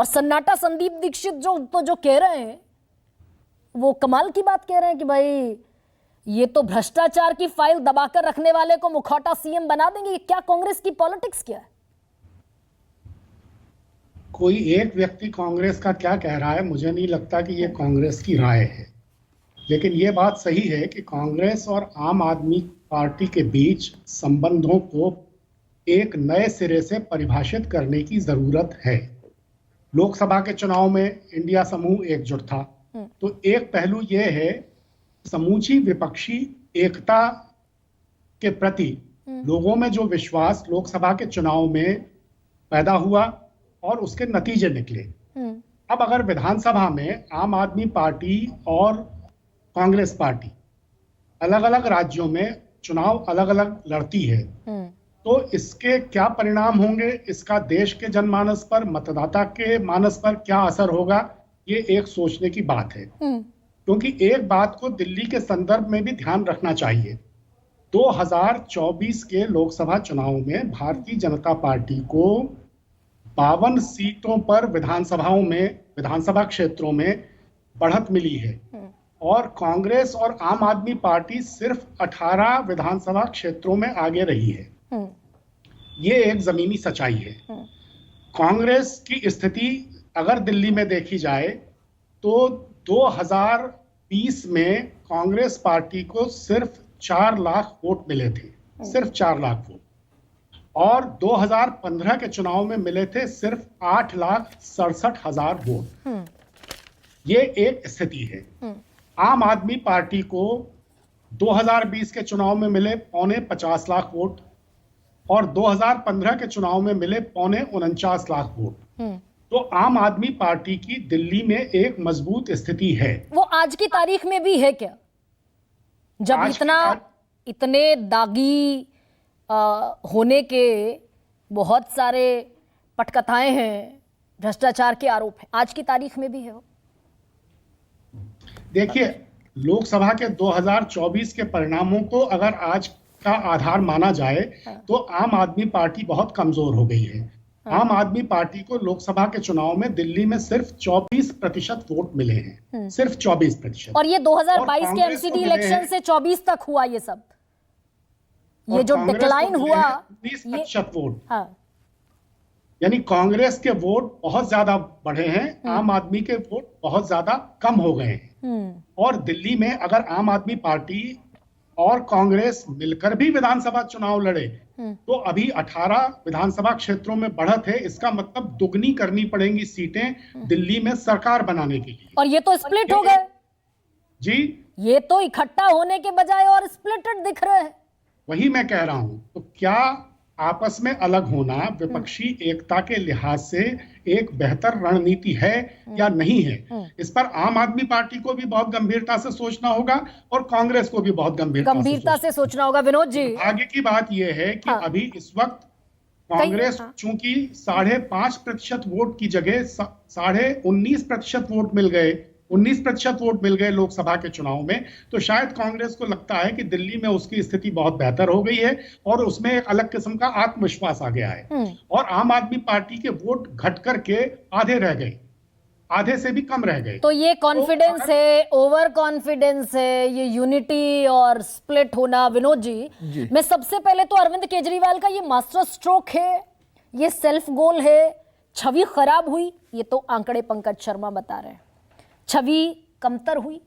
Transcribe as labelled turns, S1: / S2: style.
S1: और सन्नाटा संदीप दीक्षित जो कह रहे हैं वो कमाल की बात कह रहे हैं कि भाई ये तो भ्रष्टाचार की फाइल दबाकर रखने वाले को मुखौटा सीएम बना देंगे। क्या कांग्रेस की पॉलिटिक्स क्या है?
S2: कोई एक व्यक्ति कांग्रेस का क्या कह रहा है, मुझे नहीं लगता कि ये कांग्रेस की राय है। लेकिन ये बात सही है कि कांग्रेस और आम आदमी पार्टी के बीच संबंधों को एक नए सिरे से परिभाषित करने की जरूरत है। लोकसभा के चुनाव में इंडिया समूह एकजुट था, तो एक पहलू यह है समूची विपक्षी एकता के प्रति लोगों में जो विश्वास लोकसभा के चुनाव में पैदा हुआ और उसके नतीजे निकले। अब अगर विधानसभा में आम आदमी पार्टी और कांग्रेस पार्टी अलग अलग राज्यों में चुनाव अलग अलग लड़ती है, तो इसके क्या परिणाम होंगे, इसका देश के जनमानस पर, मतदाता के मानस पर क्या असर होगा, ये एक सोचने की बात है। क्योंकि एक बात को दिल्ली के संदर्भ में भी ध्यान रखना चाहिए। 2024 के लोकसभा चुनाव में भारतीय जनता पार्टी को 52 सीटों पर विधानसभा क्षेत्रों में बढ़त मिली है और कांग्रेस और आम आदमी पार्टी सिर्फ 18 विधानसभा क्षेत्रों में आगे रही है। ये एक जमीनी सच्चाई है। कांग्रेस की स्थिति अगर दिल्ली में देखी जाए तो 2020 में कांग्रेस पार्टी को सिर्फ 4 लाख वोट मिले थे, सिर्फ 4 लाख वोट, और 2015 के चुनाव में मिले थे सिर्फ 8,67,000 वोट। ये एक स्थिति है। आम आदमी पार्टी को 2020 के चुनाव में मिले 50 लाख वोट और 2015 के चुनाव में मिले 49 लाख वोट। तो आम आदमी पार्टी की दिल्ली में एक मजबूत स्थिति है।
S1: वो आज की तारीख में भी है क्या, जब इतने दागी होने के बहुत सारे पटकथाएं हैं, भ्रष्टाचार के आरोप हैं, आज की तारीख में भी है वो?
S2: देखिए, लोकसभा के 2024 के परिणामों को अगर आज का आधार माना जाए तो आम आदमी पार्टी बहुत कमजोर हो गई है। आम आदमी पार्टी को लोकसभा के चुनाव में दिल्ली में सिर्फ 24% वोट मिले हैं, सिर्फ 24%।
S1: और ये 2022 के एमसीडी इलेक्शन से 24 तक हुआ ये सब, ये जो डिक्लाइन हुआ
S2: 20% वोट।
S1: हाँ।
S2: यानी कांग्रेस के वोट बहुत ज्यादा बढ़े हैं, आम आदमी के वोट बहुत ज्यादा कम हो गए हैं। और दिल्ली में अगर आम आदमी पार्टी और कांग्रेस मिलकर भी विधानसभा चुनाव लड़े तो अभी 18 विधानसभा क्षेत्रों में बढ़त है। इसका मतलब दुगनी करनी पड़ेंगी सीटें दिल्ली में सरकार बनाने के लिए।
S1: और ये तो स्प्लिट हो गए
S2: जी,
S1: ये तो इकट्ठा होने के बजाय और स्प्लिटेड दिख रहे हैं।
S2: वही मैं कह रहा हूं। तो क्या आपस में अलग होना विपक्षी एकता के लिहाज से एक बेहतर रणनीति है या नहीं है, इस पर आम आदमी पार्टी को भी बहुत गंभीरता से सोचना होगा और कांग्रेस को भी बहुत गंभीरता से सोचना होगा।
S1: विनोद जी,
S2: आगे की बात यह है कि अभी इस वक्त कांग्रेस चूंकि 5.5% वोट की जगह 19.5% वोट मिल गए, 19% वोट मिल गए लोकसभा के चुनाव में, तो शायद कांग्रेस को लगता है कि दिल्ली में उसकी स्थिति बहुत बेहतर हो गई है और उसमें एक अलग किस्म का आत्मविश्वास आ गया है। और आम आदमी पार्टी के वोट घट करके आधे रह गए, आधे से भी कम रह गए।
S1: तो ये कॉन्फिडेंस है, ओवर कॉन्फिडेंस है, ये यूनिटी और स्प्लिट होना। विनोद जी, मैं सबसे पहले तो अरविंद केजरीवाल का ये मास्टर स्ट्रोक है, ये सेल्फ गोल है, छवि खराब हुई, ये तो आंकड़े पंकज शर्मा बता रहे हैं। छवि कमतर हुई,